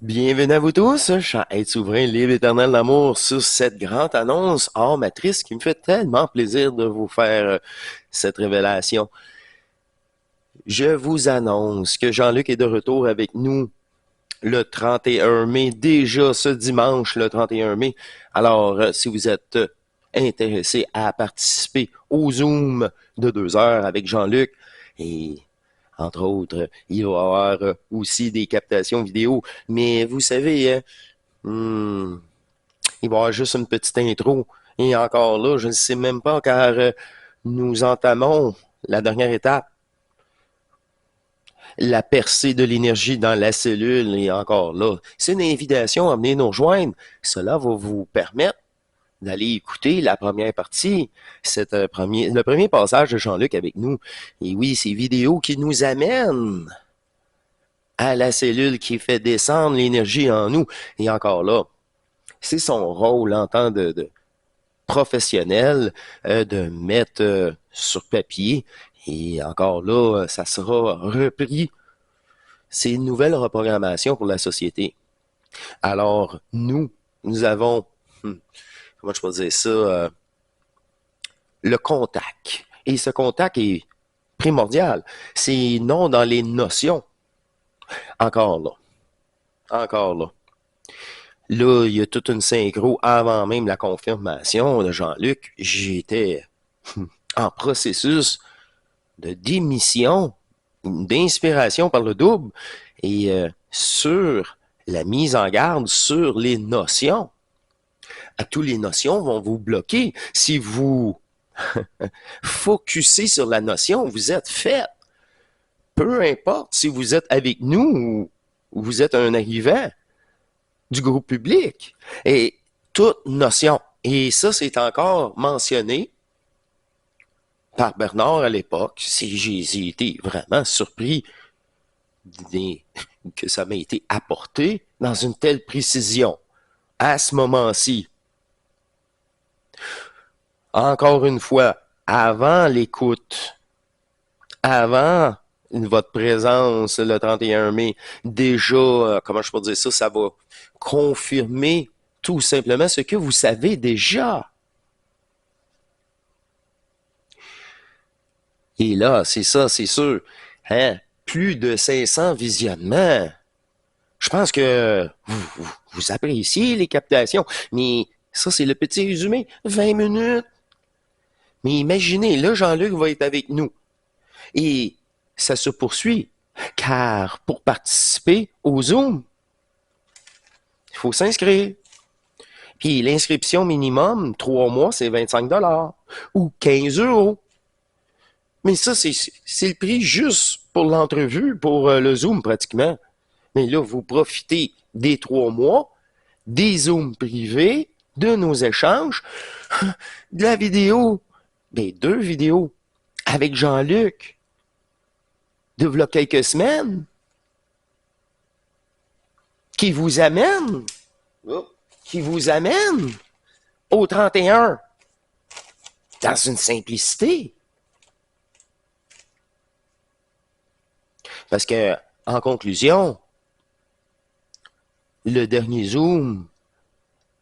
Bienvenue à vous tous, je être souverain, libre, éternel d'amour, sur cette grande annonce hors matrice qui me fait tellement plaisir de vous faire cette révélation. Je vous annonce que Jean-Luc est de retour avec nous le 31 mai, déjà ce dimanche, le 31 mai. Alors, si vous êtes intéressé à participer au Zoom de 2 heures avec Jean-Luc, et entre autres, il va y avoir aussi des captations vidéo. Mais vous savez, il va y avoir juste une petite intro. Et encore là, je ne sais même pas car nous entamons la dernière étape, la percée de l'énergie dans la cellule. Et encore là, c'est une invitation à venir nous rejoindre. Cela va vous permettre d'aller écouter la première partie, le premier passage de Jean-Luc avec nous. Et oui, ces vidéos qui nous amènent à la cellule qui fait descendre l'énergie en nous. Et encore là, c'est son rôle en tant de professionnel de mettre sur papier. Et encore là, ça sera repris. C'est une nouvelle reprogrammation pour la société. Alors, nous avons, comment je peux dire ça, le contact. Et ce contact est primordial. C'est non dans les notions. Encore là. Encore là. Là, il y a toute une synchro avant même la confirmation de Jean-Luc. J'étais en processus de démission, d'inspiration par le double et sur la mise en garde sur les notions. À tous les notions vont vous bloquer. Si vous focussez sur la notion, vous êtes fait. Peu importe si vous êtes avec nous ou vous êtes un arrivant du groupe public. Et toute notion. Et ça, c'est encore mentionné par Bernard à l'époque. J'ai été vraiment surpris que ça m'a été apporté dans une telle précision à ce moment-ci. Encore une fois, avant l'écoute, avant votre présence le 31 mai, déjà, comment je peux dire ça, ça va confirmer tout simplement ce que vous savez déjà. Et là, c'est ça, c'est sûr. Hein? Plus de 500 visionnements. Je pense que vous appréciez les captations, mais ça, c'est le petit résumé. 20 minutes. Mais imaginez, là, Jean-Luc va être avec nous. Et ça se poursuit, car pour participer au Zoom, il faut s'inscrire. Puis l'inscription minimum, 3 mois, c'est 25 $ ou 15 €. Mais ça, c'est le prix juste pour l'entrevue, pour le Zoom pratiquement. Mais là, vous profitez des 3 mois, des Zooms privés, de nos échanges, de la vidéo, des 2 vidéos avec Jean-Luc, de v'là quelques semaines, qui vous amène, qui vous amène au 31 dans une simplicité. Parce que, en conclusion, le dernier Zoom,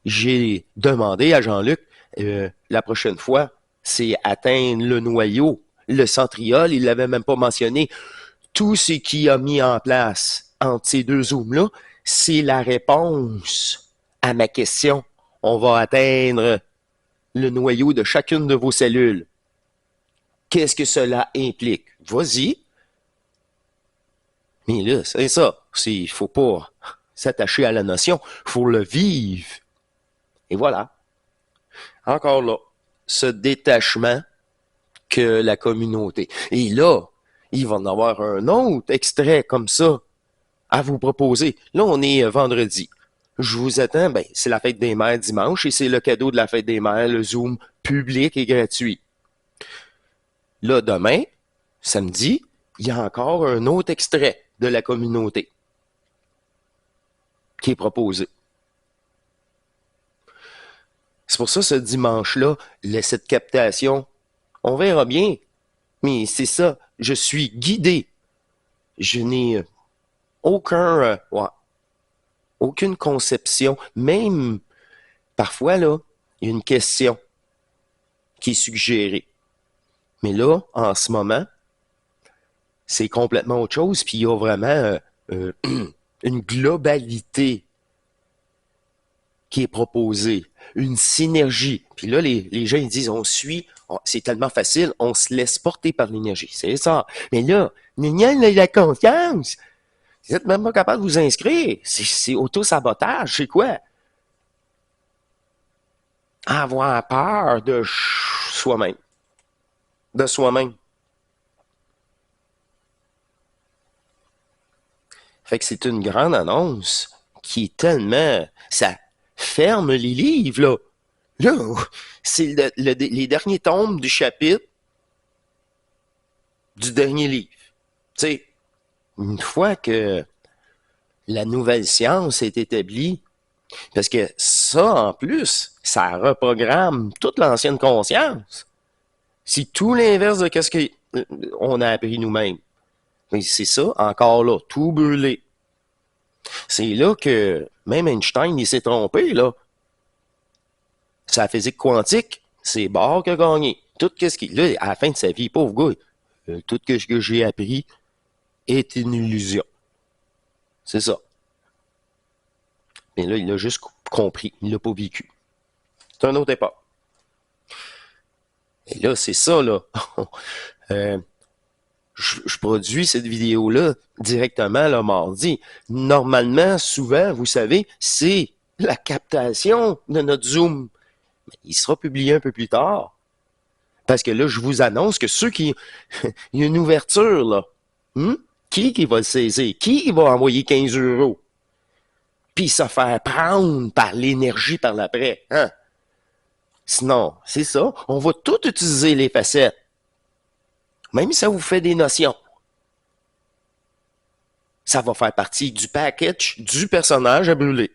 j'ai demandé à Jean-Luc, la prochaine fois, c'est atteindre le noyau, le centriole, il l'avait même pas mentionné. Tout ce qu'il a mis en place entre ces 2 Zooms-là, c'est la réponse à ma question. On va atteindre le noyau de chacune de vos cellules. Qu'est-ce que cela implique? Vas-y. Mais là, c'est ça. Il faut pas s'attacher à la notion. Il faut le vivre. Et voilà. Encore là, ce détachement que la communauté. Et là, il va en avoir un autre extrait comme ça à vous proposer. Là, on est vendredi. Je vous attends, ben, c'est la fête des mères dimanche et c'est le cadeau de la fête des mères, le Zoom public et gratuit. Là, demain, samedi, il y a encore un autre extrait de la communauté qui est proposé. C'est pour ça, ce dimanche-là, cette captation, on verra bien, mais c'est ça, je suis guidé. Je n'ai aucun aucune conception. Même, parfois, là, il y a une question qui est suggérée. Mais là, en ce moment, c'est complètement autre chose, puis il y a vraiment une globalité qui est proposée, une synergie. Puis là, les gens ils disent, c'est tellement facile, on se laisse porter par l'énergie. C'est ça. Mais là, il y a la confiance. Vous n'êtes même pas capable de vous inscrire. C'est auto-sabotage, c'est quoi? Avoir peur de soi-même. De soi-même. Fait que c'est une grande annonce qui est tellement... Ça ferme les livres, là. Là, c'est les derniers tomes du chapitre du dernier livre. Tu sais, une fois que la nouvelle science est établie, parce que ça, en plus, ça reprogramme toute l'ancienne conscience. C'est tout l'inverse de ce qu'on a appris nous-mêmes. Mais c'est ça, encore là, tout brûlé. C'est là que même Einstein, il s'est trompé, là. Sa physique quantique, c'est Bohr qui a gagné. Tout ce qui... Là, à la fin de sa vie, pauvre gars, tout ce que j'ai appris est une illusion. C'est ça. Mais là, il l'a juste compris. Il l'a pas vécu. C'est une autre époque. Et là, c'est ça, là. Je produis cette vidéo-là directement le mardi. Normalement, souvent, vous savez, c'est la captation de notre Zoom. Mais il sera publié un peu plus tard. Parce que là, je vous annonce que ceux qui... il y a une ouverture, là. Qui va le saisir? Qui va envoyer 15 euros? Puis se faire prendre par l'énergie par l'après. Hein? Sinon, c'est ça. On va tout utiliser les facettes. Même si ça vous fait des notions. Ça va faire partie du package du personnage à brûler.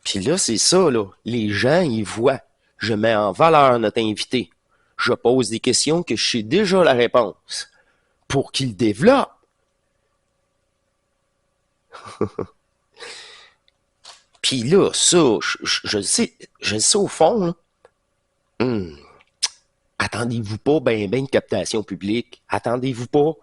Puis là, c'est ça, là. Les gens, ils voient. Je mets en valeur notre invité. Je pose des questions que je sais déjà la réponse. Pour qu'il développe. Puis là, ça, je le sais au fond, là. Attendez-vous pas ben de captation publique. Attendez-vous pas.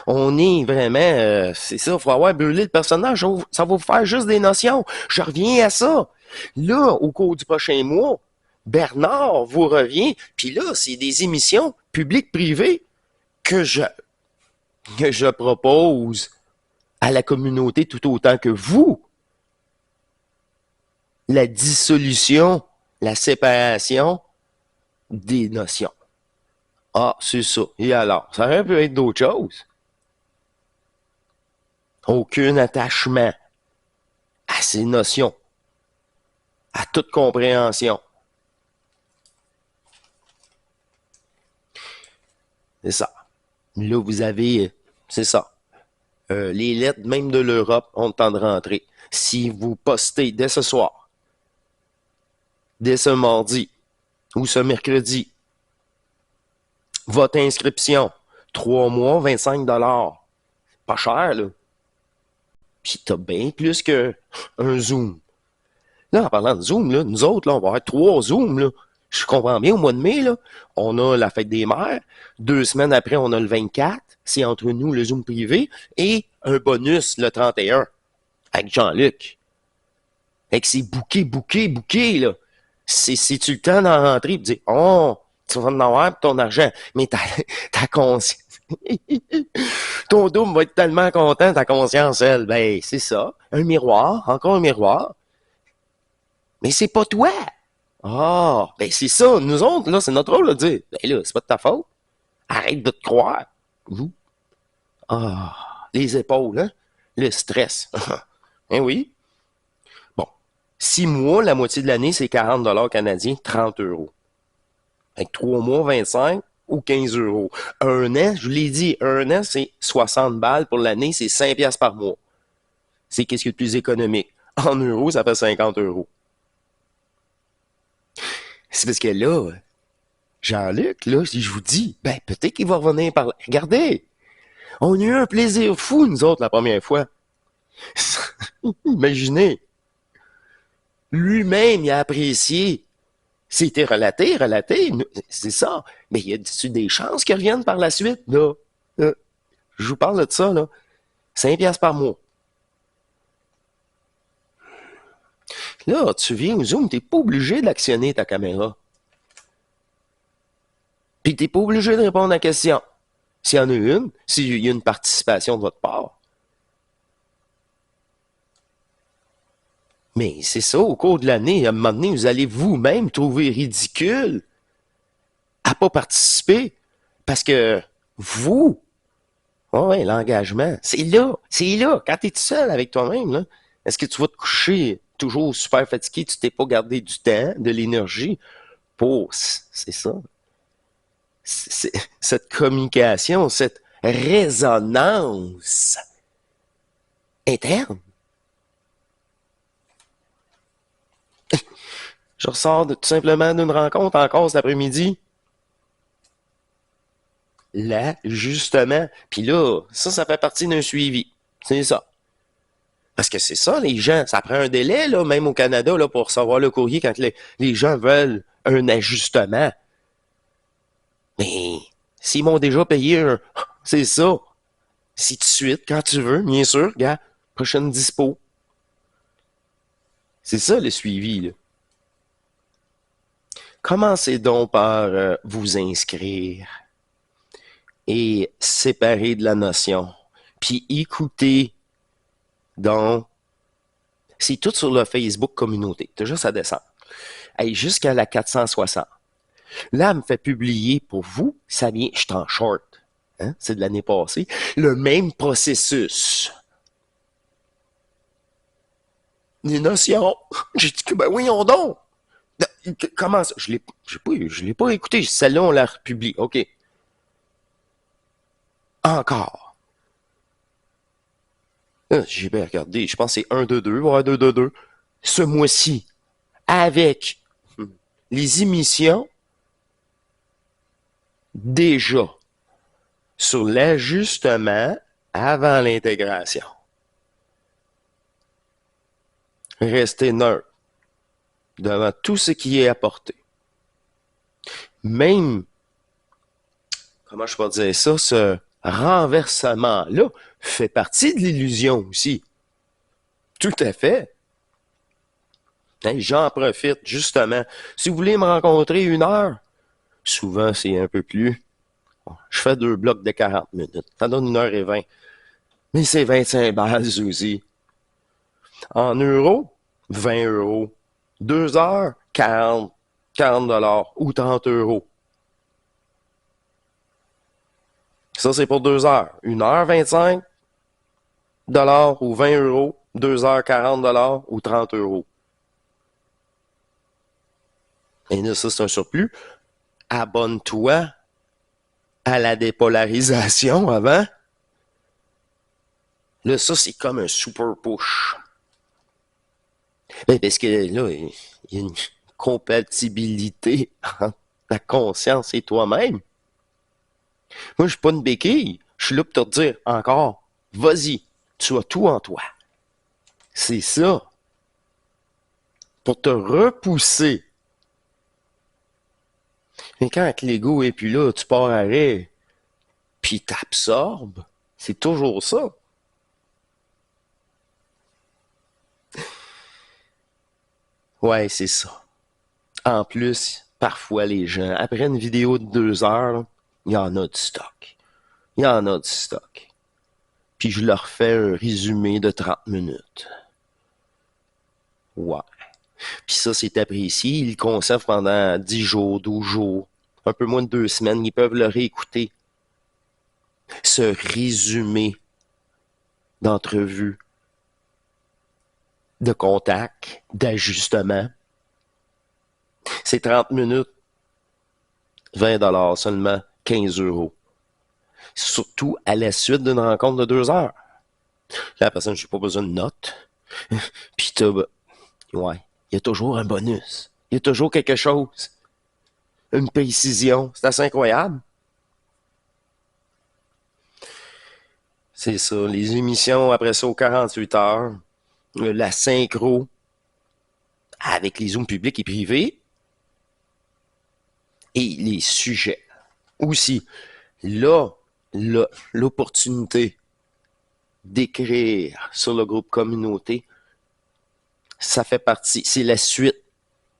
On est vraiment... c'est ça, il faut avoir brûlé le personnage. Ça va vous faire juste des notions. Je reviens à ça. Là, au cours du prochain mois, Bernard vous revient. Puis là, c'est des émissions publiques-privées que je propose à la communauté tout autant que vous. La dissolution, la séparation des notions. Ah, c'est ça. Et alors, ça aurait pu être d'autres choses. Aucun attachement à ces notions, à toute compréhension. C'est ça. Là, vous avez, c'est ça. Les lettres, même de l'Europe, ont le temps de rentrer. Si vous postez dès ce soir, dès ce mardi ou ce mercredi, votre inscription, 3 mois, 25 $. Pas cher, là. Puis t'as bien plus qu'un Zoom. Là, en parlant de Zoom, là, nous autres, là, on va avoir 3 Zooms, là. Je comprends bien, au mois de mai, là, on a la fête des mères. 2 semaines après, on a le 24. C'est entre nous, le Zoom privé. Et un bonus, le 31, avec Jean-Luc. Fait que c'est bouqué, là. C'est-tu le temps d'en rentrer et de dire, oh, tu vas en avoir pour ton argent. Mais ta conscience... Ton double va être tellement content, ta conscience, elle. Ben, c'est ça. Un miroir, encore un miroir. Mais c'est pas toi. Ah, ben c'est ça. Nous autres, là, c'est notre rôle de dire, ben là, c'est pas de ta faute. Arrête de te croire. Ah, les épaules, hein? Le stress. Hein, oui. Bon. 6 mois, la moitié de l'année, c'est 40 $ canadiens, 30 euros. Avec 3 mois, 25 ou 15 euros. Un an, je vous l'ai dit, un an, c'est 60 balles pour l'année, c'est 5 piastres par mois. C'est qu'est-ce qui est le plus économique. En euros, ça fait 50 euros. C'est parce que là, Jean-Luc, là, si je vous dis, ben, peut-être qu'il va revenir par là. Regardez, on a eu un plaisir fou, nous autres, la première fois. Imaginez, lui-même, il a apprécié. C'était relaté, c'est ça. Mais il y a des chances qu'ils reviennent par la suite, là. Euh, Je vous parle de ça, là. 5 piastres par mois. Là, tu viens au Zoom, t'es pas obligé d'actionner ta caméra. Puis t'es pas obligé de répondre à la question. S'il y en a une, s'il y a une participation de votre part. Mais c'est ça, au cours de l'année, à un moment donné, vous allez vous-même trouver ridicule à pas participer. Parce que vous, ouais, l'engagement, c'est là, quand t'es tout seul avec toi-même, là. Est-ce que tu vas te coucher toujours super fatigué, tu t'es pas gardé du temps, de l'énergie pour, c'est ça, cette communication, cette résonance interne. Je ressors tout simplement d'une rencontre encore cet après-midi. Là, justement. Puis là, ça fait partie d'un suivi. C'est ça. Parce que c'est ça, les gens. Ça prend un délai, là, même au Canada, là, pour recevoir le courrier quand les gens veulent un ajustement. Mais s'ils m'ont déjà payé un... C'est ça. Si tout de suite, quand tu veux, bien sûr, gars, prochaine dispo. C'est ça le suivi, là. Commencez donc par vous inscrire et séparer de la notion. Puis écoutez donc. C'est tout sur le Facebook communauté. T'as juste à descendre. Hey, jusqu'à la 460. Là, elle me fait publier pour vous. Ça vient, je suis en short. Hein? C'est de l'année passée. Le même processus. Les notions. J'ai dit que, ben oui, on donc. Comment ça? Je l'ai pas écouté. Celle-là, on la republie. OK. Encore. J'ai bien regardé. Je pense que c'est 1, 2, 2. Ouais, 2, 2, 2. Ce mois-ci, avec les émissions, déjà sur l'ajustement avant l'intégration. Restez neutre devant tout ce qui est apporté. Même, comment je peux dire ça, ce renversement-là fait partie de l'illusion aussi. Tout à fait. Hein, j'en profite, justement. Si vous voulez me rencontrer 1 heure, souvent c'est un peu plus. Je fais 2 blocs de 40 minutes. Ça donne 1h20. Mais c'est 25 bases aussi. En euros, 20 euros. 2 heures, 40 dollars ou 30 euros. Ça, c'est pour 2 heures. 1h, 25 dollars ou 20 euros. 2 heures, 40 dollars ou 30 euros. Et là, ça, c'est un surplus. Abonne-toi à la dépolarisation avant. Là, ça, c'est comme un super push. Parce que là, il y a une compatibilité entre ta conscience et toi-même. Moi, je suis pas une béquille. Je suis là pour te dire encore, vas-y, tu as tout en toi. C'est ça. Pour te repousser. Mais quand l'ego est plus là, tu pars à l'arrêt, puis t'absorbes. C'est toujours ça. Ouais, c'est ça. En plus, parfois les gens, après une vidéo de 2 heures, il y en a du stock. Il y en a du stock. Puis je leur fais un résumé de 30 minutes. Ouais. Puis ça, c'est apprécié. Ils le conservent pendant 10 jours, 12 jours, un peu moins de 2 semaines. Ils peuvent le réécouter. Ce résumé d'entrevue, de contact, d'ajustement. C'est 30 minutes, 20 dollars seulement, 15 euros. Surtout à la suite d'une rencontre de 2 heures. La personne, j'ai pas besoin de notes. Puis ouais, il y a toujours un bonus. Il y a toujours quelque chose. une précision. C'est assez incroyable. C'est ça, les émissions après ça aux 48 heures, la synchro avec les zooms publics et privés et les sujets. Aussi, là, l'opportunité d'écrire sur le groupe communauté, ça fait partie, c'est la suite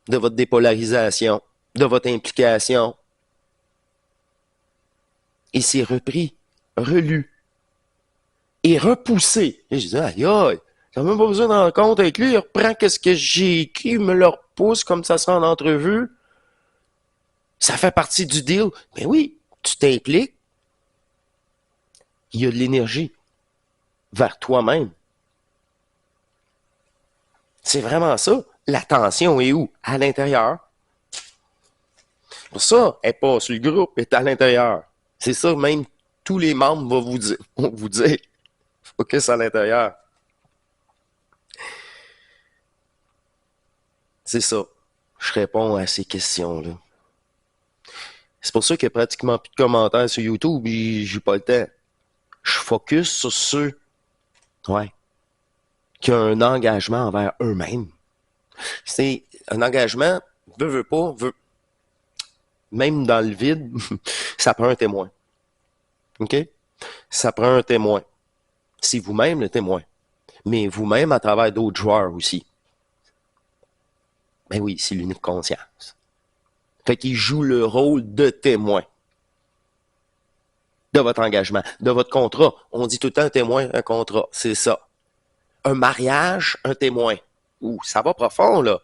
de votre dépolarisation, de votre implication. Et c'est repris, relu et repoussé. Et je dis, aïe, aïe, t'as même pas besoin de rendre compte avec lui, il reprend qu'est-ce que j'ai écrit, il me le repousse comme ça sera en entrevue. Ça fait partie du deal. Mais oui, tu t'impliques, il y a de l'énergie vers toi-même. C'est vraiment ça. L'attention est où? À l'intérieur. Pour ça, elle n'est pas sur le groupe, elle est à l'intérieur. C'est ça, même tous les membres vont vous dire, focus à l'intérieur. C'est ça. Je réponds à ces questions-là. C'est pour ça qu'il n'y a pratiquement plus de commentaires sur YouTube et j'ai pas le temps. Je focus sur ceux, ouais, qui ont un engagement envers eux-mêmes. C'est un engagement, veut pas, même dans le vide, ça prend un témoin. OK? Ça prend un témoin. C'est vous-même le témoin. Mais vous-même à travers d'autres joueurs aussi. Ben oui, c'est l'unique conscience. Fait qu'il joue le rôle de témoin de votre engagement, de votre contrat. On dit tout le temps un témoin, un contrat. C'est ça. Un mariage, un témoin. Ouh, ça va profond, là.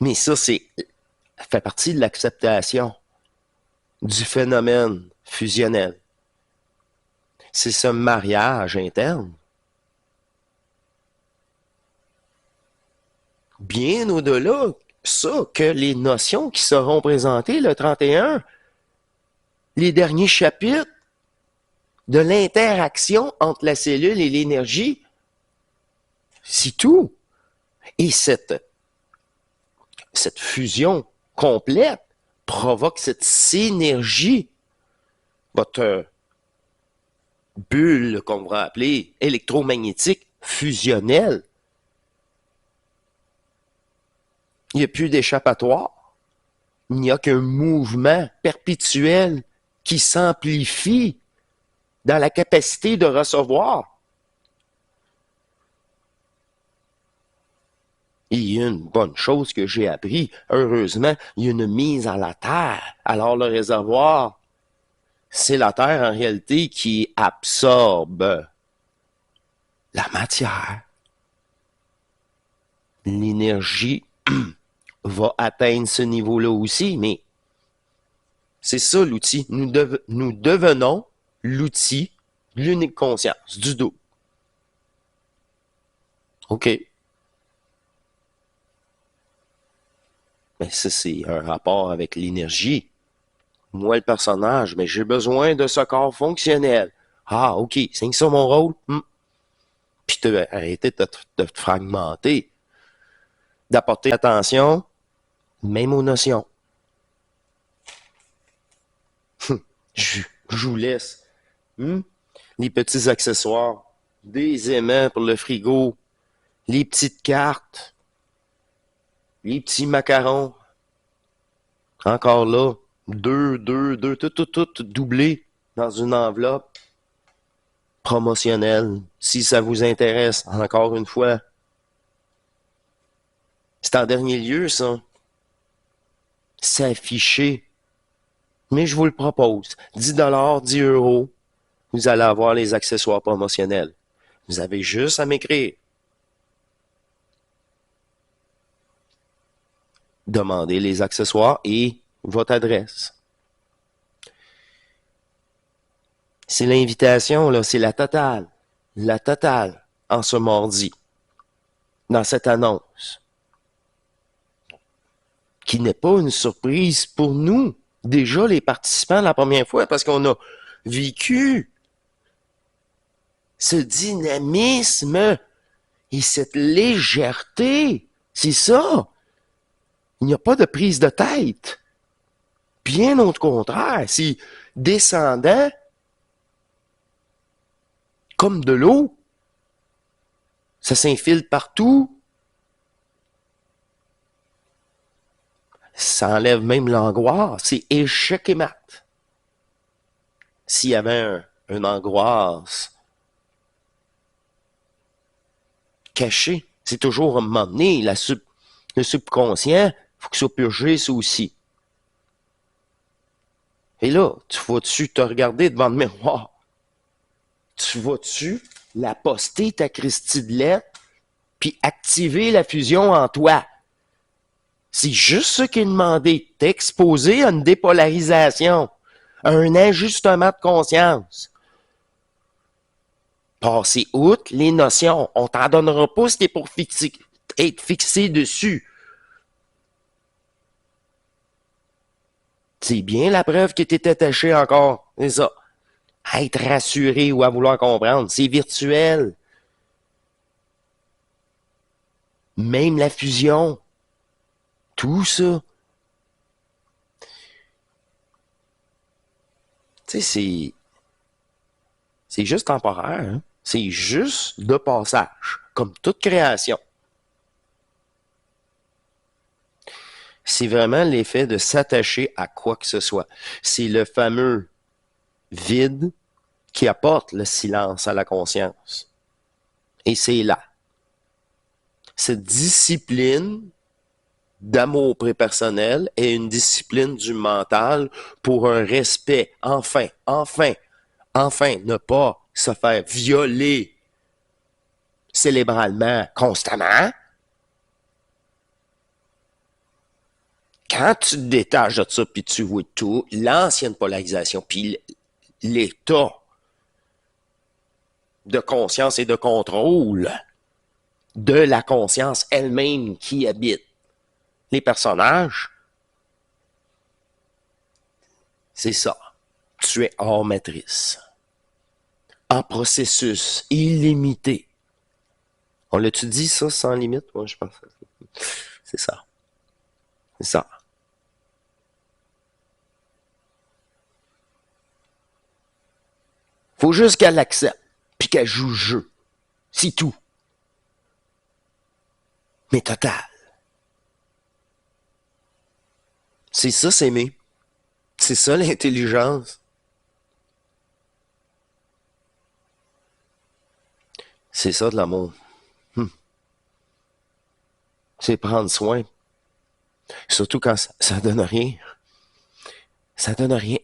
Mais ça, fait partie de l'acceptation du phénomène fusionnel. C'est ce mariage interne. Bien au-delà, ça, que les notions qui seront présentées le 31, les derniers chapitres de l'interaction entre la cellule et l'énergie, c'est tout. Et cette fusion complète provoque cette synergie, votre bulle qu'on va appeler électromagnétique fusionnelle. Il n'y a plus d'échappatoire. Il n'y a qu'un mouvement perpétuel qui s'amplifie dans la capacité de recevoir. Il y a une bonne chose que j'ai appris. Heureusement, il y a une mise à la terre. Alors le réservoir, c'est la terre en réalité qui absorbe la matière. L'énergie va atteindre ce niveau-là aussi, mais c'est ça l'outil. Nous devenons l'outil de l'unique conscience, du dos. OK. Mais ça, c'est un rapport avec l'énergie. Moi, le personnage, mais j'ai besoin de ce corps fonctionnel. Ah, OK, c'est ça mon rôle? Puis arrêter de te fragmenter. D'apporter attention, même aux notions. Je vous laisse. Les petits accessoires, des aimants pour le frigo, les petites cartes, les petits macarons. Encore là, deux, tout doublé dans une enveloppe promotionnelle. Si ça vous intéresse, encore une fois. C'est en dernier lieu, ça. C'est affiché. Mais je vous le propose. 10 $, 10 €. Vous allez avoir les accessoires promotionnels. Vous avez juste à m'écrire. Demandez les accessoires et votre adresse. C'est l'invitation, là, c'est la totale. La totale en ce mardi. Dans cette annonce. Qui n'est pas une surprise pour nous. Déjà, les participants la première fois, parce qu'on a vécu ce dynamisme et cette légèreté. C'est ça. Il n'y a pas de prise de tête. Bien au contraire, c'est descendant comme de l'eau. Ça s'infiltre partout. Ça enlève même l'angoisse. C'est échec et mat. S'il y avait une angoisse cachée, c'est toujours à un moment donné, le subconscient, il faut que ça purger ça aussi. Et là, tu vas-tu te regarder devant le miroir? Tu vas-tu la poster, ta Christie de lettre, puis activer la fusion en toi? C'est juste ce qui est demandé. T'exposer à une dépolarisation, à un ajustement de conscience. Passer outre les notions. On t'en donnera pas si t'es pour être fixé dessus. C'est bien la preuve que t'es attaché encore. C'est ça. À être rassuré ou à vouloir comprendre. C'est virtuel. Même la fusion. Tout ça. Tu sais, c'est juste temporaire. Hein? C'est juste de passage. Comme toute création. C'est vraiment l'effet de s'attacher à quoi que ce soit. C'est le fameux vide qui apporte le silence à la conscience. Et c'est là. Cette discipline d'amour prépersonnel est une discipline du mental pour un respect, enfin, ne pas se faire violer cérébralement, constamment. Quand tu te détaches de ça, puis tu vois tout, l'ancienne polarisation, puis l'état de conscience et de contrôle de la conscience elle-même qui habite les personnages, c'est ça. Tu es hors matrice. En processus illimité. On l'a-tu dit ça sans limite? Moi, je pense. C'est ça. C'est ça. Faut juste qu'elle l'accepte, puis qu'elle joue le jeu. C'est tout. Mais total. C'est ça, s'aimer. C'est ça, l'intelligence. C'est ça, de l'amour. C'est prendre soin. Surtout quand ça donne rien. Ça donne rien.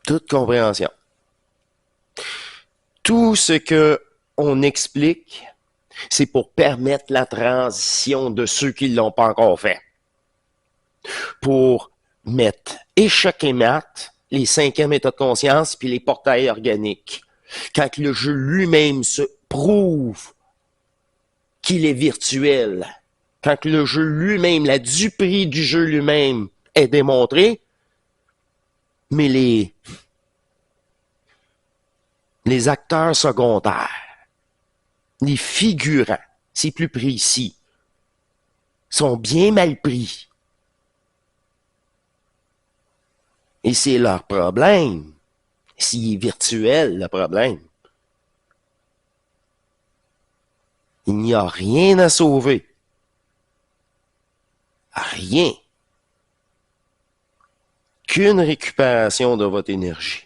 Toute compréhension. Tout ce que on explique, c'est pour permettre la transition de ceux qui ne l'ont pas encore fait. Pour mettre échec et mat, les cinquièmes états de conscience, puis les portails organiques. Quand le jeu lui-même se prouve qu'il est virtuel, quand le jeu lui-même, la duperie du jeu lui-même est démontrée, mais les acteurs secondaires, les figurants, c'est plus précis, sont bien mal pris. Et c'est leur problème. S'il est virtuel, le problème. Il n'y a rien à sauver. Rien. Qu'une récupération de votre énergie.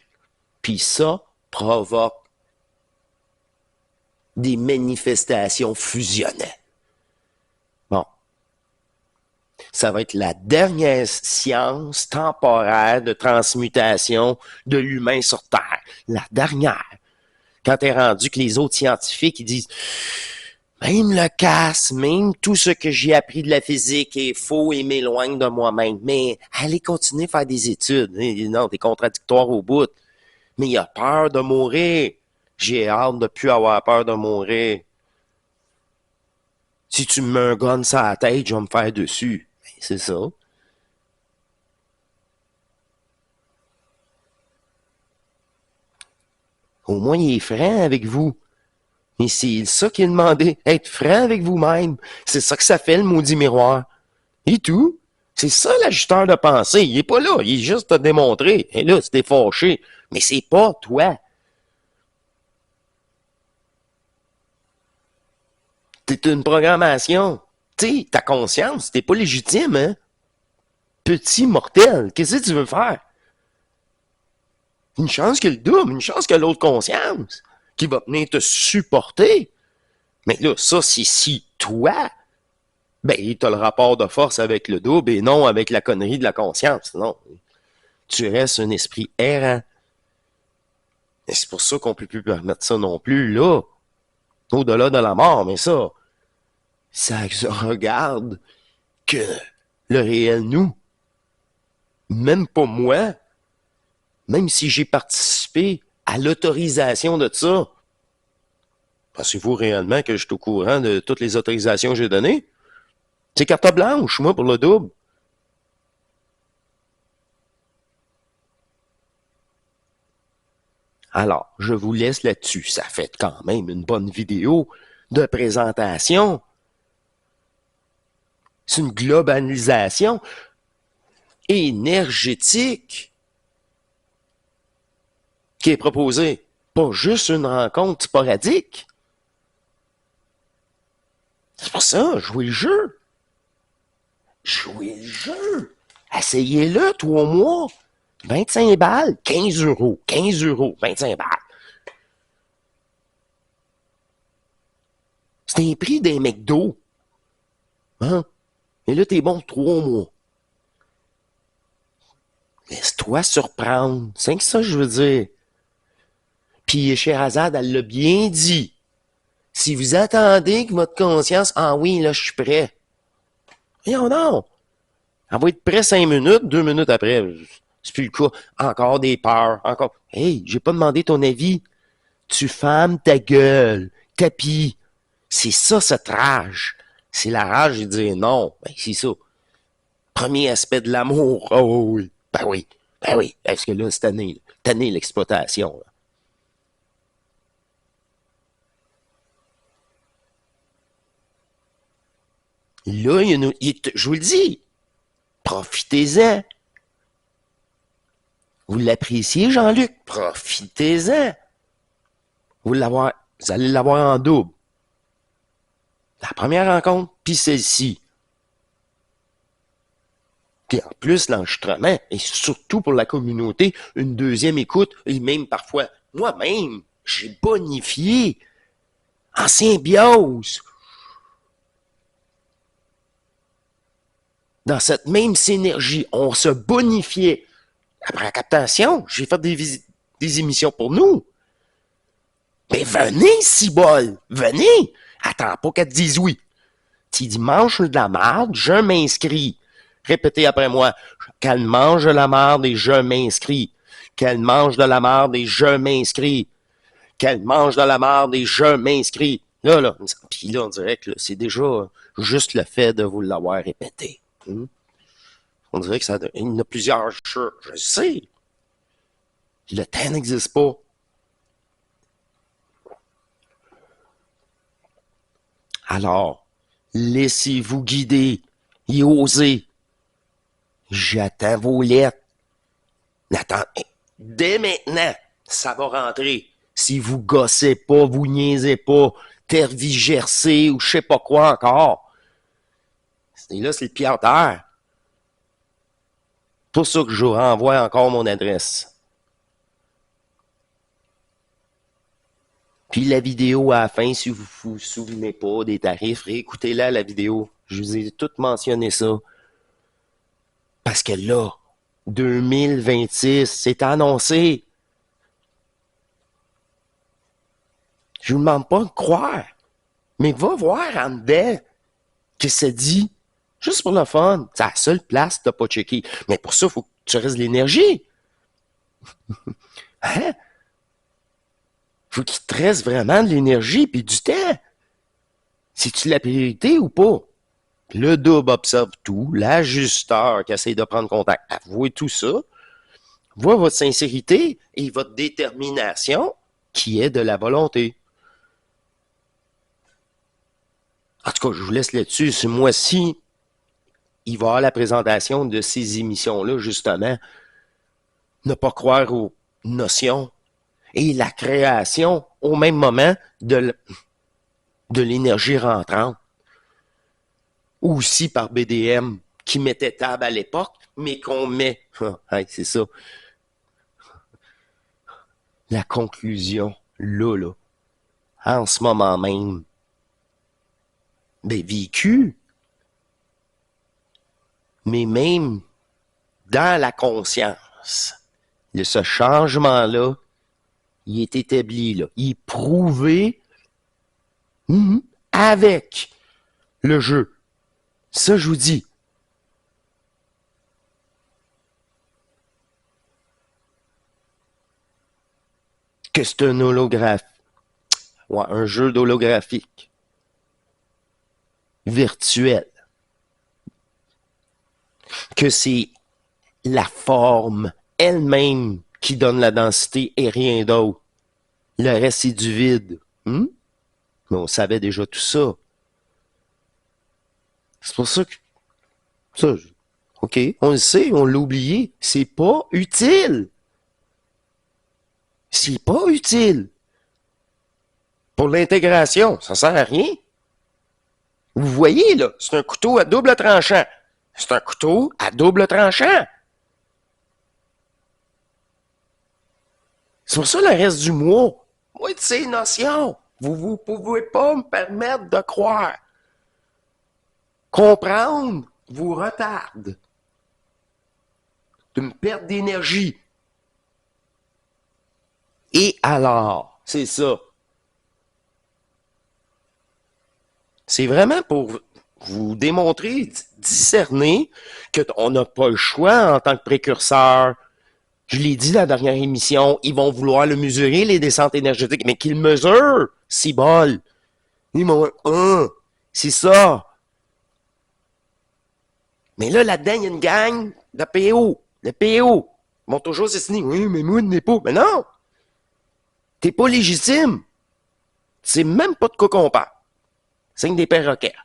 Puis ça provoque des manifestations fusionnelles. Bon. Ça va être la dernière science temporaire de transmutation de l'humain sur Terre. La dernière. Quand t'es rendu que les autres scientifiques, ils disent, même le casse, même tout ce que j'ai appris de la physique est faux et m'éloigne de moi-même. Mais allez continuer à faire des études. Non, t'es contradictoire au bout. Mais il a peur de mourir. J'ai hâte de ne plus avoir peur de mourir. Si tu me mets un gun sur la tête, je vais me faire dessus. C'est ça. Au moins, il est franc avec vous. Et c'est ça qui est demandé, être franc avec vous-même. C'est ça que ça fait, le maudit miroir. Et tout. C'est ça l'ajusteur de pensée. Il est pas là, il est juste à démontrer. Et là, t'es fâché. Mais c'est pas toi. T'es une programmation. Tu sais, ta conscience, t'es pas légitime, hein? Petit mortel, qu'est-ce que tu veux faire? Une chance que le double, une chance que l'autre conscience qui va venir te supporter. Mais là, ça, c'est si toi, ben, t'as le rapport de force avec le double et non avec la connerie de la conscience. Non. Tu restes un esprit errant. Et c'est pour ça qu'on peut plus permettre ça non plus, là. Au-delà de la mort, mais ça regarde que le réel nous. Même pas moi. Même si j'ai participé à l'autorisation de ça. Pensez-vous réellement que je suis au courant de toutes les autorisations que j'ai données? C'est carte blanche, moi, pour le double. Alors, je vous laisse là-dessus. Ça fait quand même une bonne vidéo de présentation. C'est une globalisation énergétique qui est proposée. Pas juste une rencontre sporadique. C'est pour ça, jouez le jeu. Jouez le jeu. Essayez-le, 3 mois. 25 balles, 15 euros. 15 euros, 25 balles. C'est un prix d'un McDo. Hein? Et là, t'es bon 3 mois. Laisse-toi surprendre. C'est que ça, je veux dire. Puis Sherazade, elle l'a bien dit. Si vous attendez que votre conscience, ah oui, là, je suis prêt. Voyons non. Elle va être prêt 5 minutes, 2 minutes après. C'est plus le cas. Encore des peurs, encore. Hey, j'ai pas demandé ton avis. Tu fermes ta gueule. Tapis. C'est ça, cette rage. C'est la rage de dire non. Ben, c'est ça. Premier aspect de l'amour. Oh oui. Ben oui. Ben oui. Parce que là, c'est tanné l'exploitation. Là, je vous le dis. Profitez-en. Vous l'appréciez, Jean-Luc? Profitez-en. Vous allez l'avoir en double. La première rencontre, puis celle-ci. Puis en plus, l'enregistrement, et surtout pour la communauté, une deuxième écoute, et même parfois, moi-même, j'ai bonifié en symbiose. Dans cette même synergie, on se bonifiait. Après la captation, j'ai fait des émissions pour nous. Mais venez, cibole, venez. Attends pas qu'elle te dise oui. Si dit mange de la merde, je m'inscris. Répétez après moi. Qu'elle mange de la merde et je m'inscris. Qu'elle mange de la merde et je m'inscris. Qu'elle mange de la merde et je m'inscris. Là. Puis là, on dirait que c'est déjà juste le fait de vous l'avoir répété. On dirait que il y en a plusieurs. Je sais. Le temps n'existe pas. Alors, laissez-vous guider et osez. J'attends vos lettres. Dès maintenant, ça va rentrer. Si vous gossez pas, vous niaisez pas, tergiversez ou je sais pas quoi encore. Et là, c'est le pied en terre. Pour ça que je vous renvoie encore mon adresse. Puis la vidéo à la fin, si vous vous souvenez pas des tarifs, réécoutez-la la vidéo. Je vous ai tout mentionné ça. Parce que là, 2026, c'est annoncé. Je vous demande pas de croire, mais va voir en dedans que ça dit. Juste pour le fun. C'est la seule place que t'as pas checké. Mais pour ça, il faut que tu restes de l'énergie. Hein? Faut qu'il te reste vraiment de l'énergie puis du temps. C'est-tu la priorité ou pas? Le double observe tout, l'ajusteur qui essaie de prendre contact, avouez tout ça, voit votre sincérité et votre détermination qui est de la volonté. En tout cas, je vous laisse là-dessus. Ce mois-ci, il va y avoir la présentation de ces émissions-là, justement. Ne pas croire aux notions et la création au même moment de l'énergie rentrante. Aussi par BDM, qui mettait table à l'époque, mais qu'on met, c'est ça, la conclusion, là, en ce moment même, vécu, mais même dans la conscience. Ce changement-là, il est établi, là. Il est prouvé avec le jeu. Ça, je vous dis. Que c'est un holographe. Ouais, un jeu d'holographique. Virtuel. Que c'est la forme elle-même qui donne la densité et rien d'autre. Le reste, c'est du vide. Mais on savait déjà tout ça. C'est pour ça que... Ça, OK, on le sait, on l'a oublié. C'est pas utile. C'est pas utile. Pour l'intégration, ça sert à rien. Vous voyez, là, c'est un couteau à double tranchant. C'est un couteau à double tranchant. C'est pour ça le reste du mois. Moi, de ces notions, vous pouvez pas me permettre de croire. Comprendre vous retarde d'une perte d'énergie. Et alors, c'est ça. C'est vraiment pour vous démontrer, discerner qu'on n'a pas le choix en tant que précurseur. Je l'ai dit la dernière émission, ils vont vouloir le mesurer, les descentes énergétiques, mais qu'ils mesurent, c'est bol. Ils m'ont c'est ça. Mais là, là-dedans, il y a une gang de PO. Le PO. Ils vont toujours s'estimer, oui, mais moi, je n'ai pas. Mais non! T'es pas légitime. C'est même pas de quoi qu'on parle. C'est des perroquets.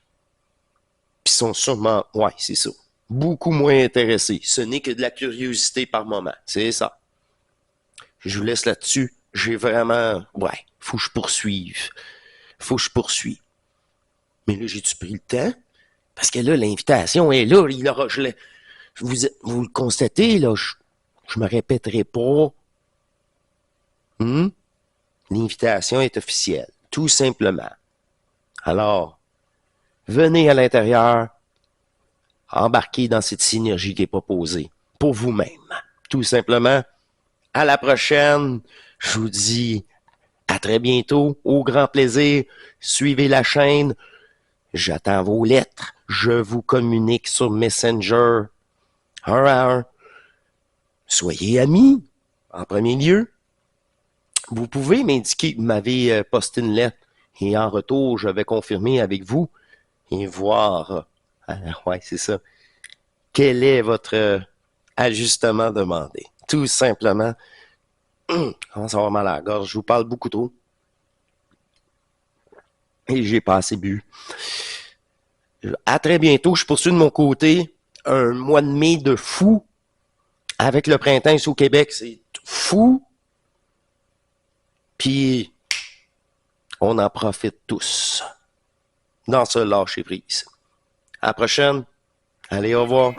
Puis ils sont sûrement, ouais, c'est ça, beaucoup moins intéressés. Ce n'est que de la curiosité par moment. C'est ça. Je vous laisse là-dessus. J'ai vraiment, faut que je poursuive. Faut que je poursuive. Mais là, j'ai-tu pris le temps? Parce que là, l'invitation est là. Vous le constatez, là, je me répéterai pas. L'invitation est officielle. Tout simplement. Alors, venez à l'intérieur, embarquez dans cette synergie qui est proposée pour vous-même. Tout simplement. À la prochaine. Je vous dis à très bientôt. Au grand plaisir. Suivez la chaîne. J'attends vos lettres. Je vous communique sur Messenger. Un à un. Soyez amis, en premier lieu. Vous pouvez m'indiquer que vous m'avez posté une lettre et en retour, je vais confirmer avec vous et voir, c'est ça, quel est votre ajustement demandé. Tout simplement, commence à avoir mal à la gorge, je vous parle beaucoup trop et j'ai pas assez bu. À très bientôt, je poursuis de mon côté un mois de mai de fou avec le printemps ici au Québec, c'est fou. Puis, on en profite tous dans ce lâcher prise. À la prochaine. Allez, au revoir.